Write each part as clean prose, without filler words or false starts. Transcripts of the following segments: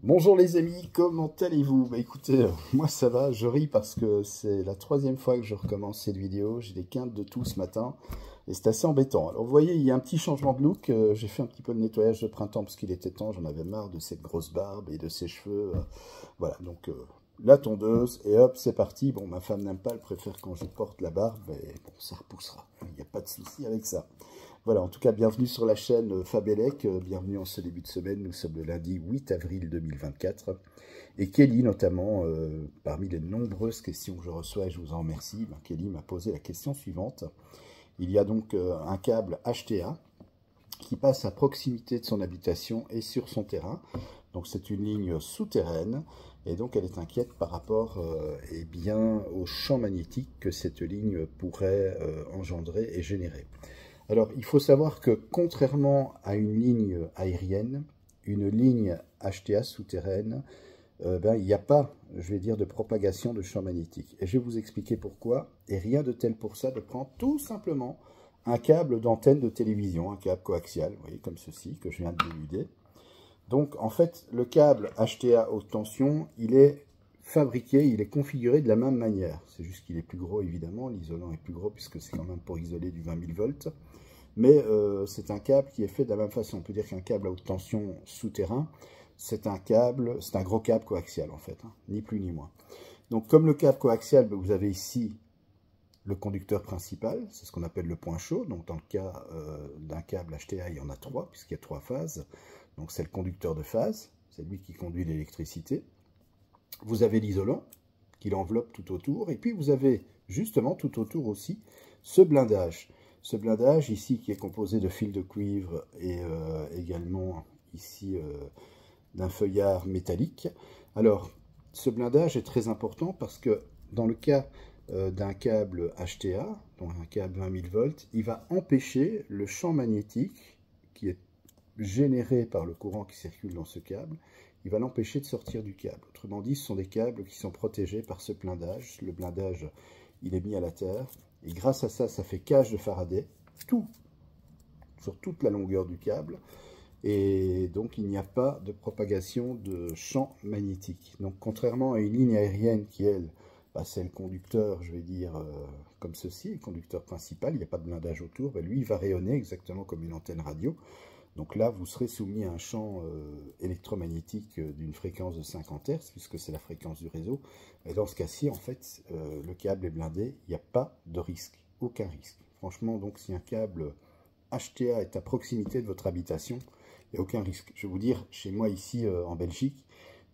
Bonjour les amis, comment allez-vous? Bah écoutez, moi ça va, je ris parce que c'est la troisième fois que je recommence cette vidéo, j'ai des quintes de toux ce matin et c'est assez embêtant. Alors vous voyez, il y a un petit changement de look, j'ai fait un petit peu de nettoyage de printemps parce qu'il était temps, j'en avais marre de cette grosse barbe et de ces cheveux, voilà, donc la tondeuse et hop, c'est parti. Bon, ma femme n'aime pas, elle préfère quand je porte la barbe, mais bon, ça repoussera, il n'y a pas de souci avec ça. Voilà, en tout cas, bienvenue sur la chaîne Fabelec, bienvenue en ce début de semaine, nous sommes le lundi 8 avril 2024, et Kelly notamment, parmi les nombreuses questions que je reçois, et je vous en remercie, Kelly m'a posé la question suivante. Il y a donc un câble HTA qui passe à proximité de son habitation et sur son terrain, donc c'est une ligne souterraine, et donc elle est inquiète par rapport eh bien, au champ magnétique que cette ligne pourrait engendrer et générer. Alors, il faut savoir que contrairement à une ligne aérienne, une ligne HTA souterraine, il n'y a pas, je vais dire, de propagation de champ magnétique. Et je vais vous expliquer pourquoi. Et rien de tel pour ça de prendre tout simplement un câble d'antenne de télévision, un câble coaxial, vous voyez, comme ceci, que je viens de dénuder. Donc, en fait, le câble HTA haute tension, il est fabriqué, il est configuré de la même manière. C'est juste qu'il est plus gros, évidemment. L'isolant est plus gros puisque c'est quand même pour isoler du 20 000 volts. Mais c'est un câble qui est fait de la même façon. On peut dire qu'un câble à haute tension souterrain, c'est un gros câble coaxial en fait, hein, ni plus ni moins. Donc comme le câble coaxial, vous avez ici le conducteur principal, c'est ce qu'on appelle le point chaud. Donc dans le cas d'un câble HTA, il y en a trois, puisqu'il y a trois phases. Donc c'est le conducteur de phase, c'est lui qui conduit l'électricité. Vous avez l'isolant, qui l'enveloppe tout autour, et puis vous avez justement tout autour aussi ce blindage. Ce blindage ici qui est composé de fils de cuivre et également ici d'un feuillard métallique. Alors ce blindage est très important parce que dans le cas d'un câble HTA, donc un câble 20 000 volts, il va empêcher le champ magnétique qui est généré par le courant qui circule dans ce câble, il va l'empêcher de sortir du câble. Autrement dit, ce sont des câbles qui sont protégés par ce blindage. Le blindage, il est mis à la terre. Et grâce à ça, ça fait cage de Faraday, sur toute la longueur du câble. Et donc, il n'y a pas de propagation de champ magnétique. Donc, contrairement à une ligne aérienne qui, elle, c'est le conducteur, je vais dire, comme ceci, le conducteur principal, il n'y a pas de blindage autour, lui, il va rayonner exactement comme une antenne radio. Donc là, vous serez soumis à un champ électromagnétique d'une fréquence de 50 Hz, puisque c'est la fréquence du réseau. Et dans ce cas-ci, en fait, le câble est blindé, il n'y a pas de risque, aucun risque. Franchement, donc, si un câble HTA est à proximité de votre habitation, il n'y a aucun risque. Je vais vous dire, chez moi ici en Belgique,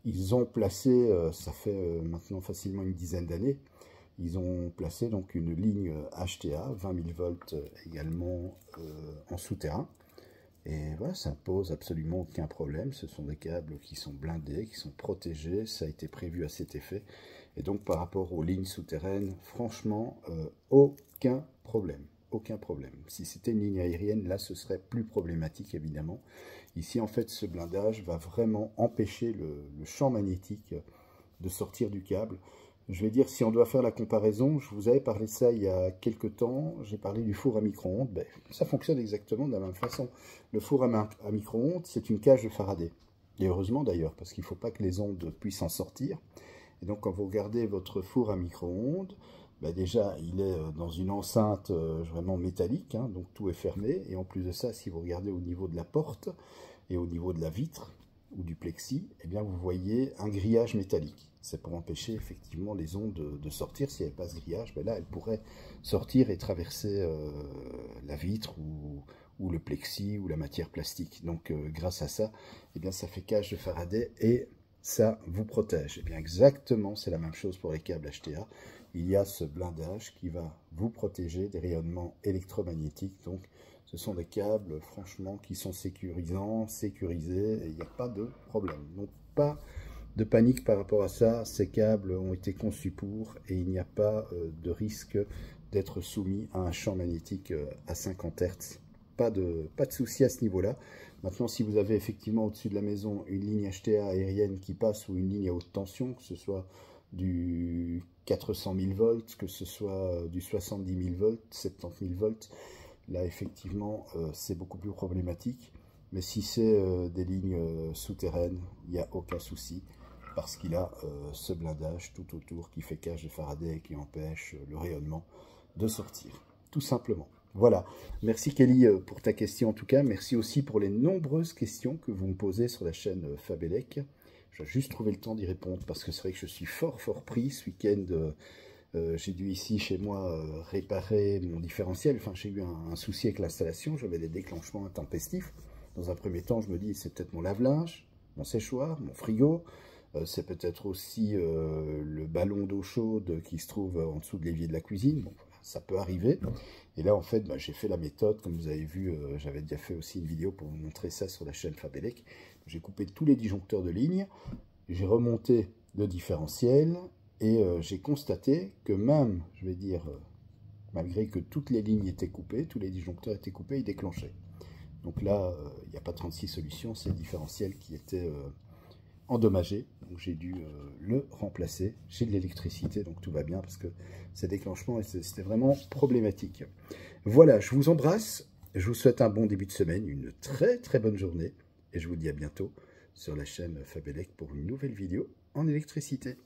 ils ont placé, ça fait maintenant facilement une dizaine d'années, ils ont placé donc une ligne HTA, 20 000 volts également en souterrain. Et voilà, ça ne pose absolument aucun problème. Ce sont des câbles qui sont blindés, qui sont protégés. Ça a été prévu à cet effet. Et donc, par rapport aux lignes souterraines, franchement, aucun problème. Aucun problème. Si c'était une ligne aérienne, là, ce serait plus problématique, évidemment. Ici, en fait, ce blindage va vraiment empêcher le champ magnétique de sortir du câble. Je vais dire, si on doit faire la comparaison, je vous avais parlé de ça il y a quelques temps, j'ai parlé du four à micro-ondes, ça fonctionne exactement de la même façon. Le four à micro-ondes, c'est une cage de Faraday. Et heureusement d'ailleurs, parce qu'il ne faut pas que les ondes puissent en sortir. Et donc quand vous regardez votre four à micro-ondes, déjà il est dans une enceinte vraiment métallique, hein, donc tout est fermé. Et en plus de ça, si vous regardez au niveau de la porte et au niveau de la vitre, ou du plexi, eh bien vous voyez un grillage métallique. C'est pour empêcher effectivement les ondes de sortir. Si elles passent grillage, là elles pourraient sortir et traverser la vitre ou le plexi ou la matière plastique. Donc grâce à ça, eh bien ça fait cage de Faraday et ça vous protège. Et bien exactement, c'est la même chose pour les câbles HTA. Il y a ce blindage qui va vous protéger des rayonnements électromagnétiques. Donc ce sont des câbles, franchement, qui sont sécurisants, sécurisés, et il n'y a pas de problème. Donc, pas de panique par rapport à ça. Ces câbles ont été conçus pour, et il n'y a pas de risque d'être soumis à un champ magnétique à 50 Hz. Pas de souci à ce niveau-là. Maintenant, si vous avez effectivement au-dessus de la maison une ligne HTA aérienne qui passe ou une ligne à haute tension, que ce soit du 400 000 volts, que ce soit du 70 000 volts, 70 000 volts, là, effectivement, c'est beaucoup plus problématique. Mais si c'est des lignes souterraines, il n'y a aucun souci, parce qu'il a ce blindage tout autour qui fait cage de Faraday et qui empêche le rayonnement de sortir, tout simplement. Voilà, merci Kelly pour ta question en tout cas, merci aussi pour les nombreuses questions que vous me posez sur la chaîne Fabelec. Je vais juste trouver le temps d'y répondre parce que c'est vrai que je suis fort pris ce week-end. J'ai dû ici chez moi réparer mon différentiel, enfin j'ai eu un souci avec l'installation, j'avais des déclenchements intempestifs. Dans un premier temps je me dis c'est peut-être mon lave-linge, mon séchoir, mon frigo, c'est peut-être aussi le ballon d'eau chaude qui se trouve en dessous de l'évier de la cuisine, bon, ça peut arriver. Et là en fait bah, j'ai fait la méthode, comme vous avez vu, j'avais déjà fait aussi une vidéo pour vous montrer ça sur la chaîne Fabelec. J'ai coupé tous les disjoncteurs de ligne, j'ai remonté le différentiel, et j'ai constaté que même, je vais dire, malgré que toutes les lignes étaient coupées, tous les disjoncteurs étaient coupés, ils déclenchaient. Donc là, il n'y a pas 36 solutions, c'est le différentiel qui était endommagé. Donc j'ai dû le remplacer. J'ai de l'électricité, donc tout va bien, parce que ces déclenchements, c'était vraiment problématique. Voilà, je vous embrasse, je vous souhaite un bon début de semaine, une très bonne journée, et je vous dis à bientôt sur la chaîne Fabelec pour une nouvelle vidéo en électricité.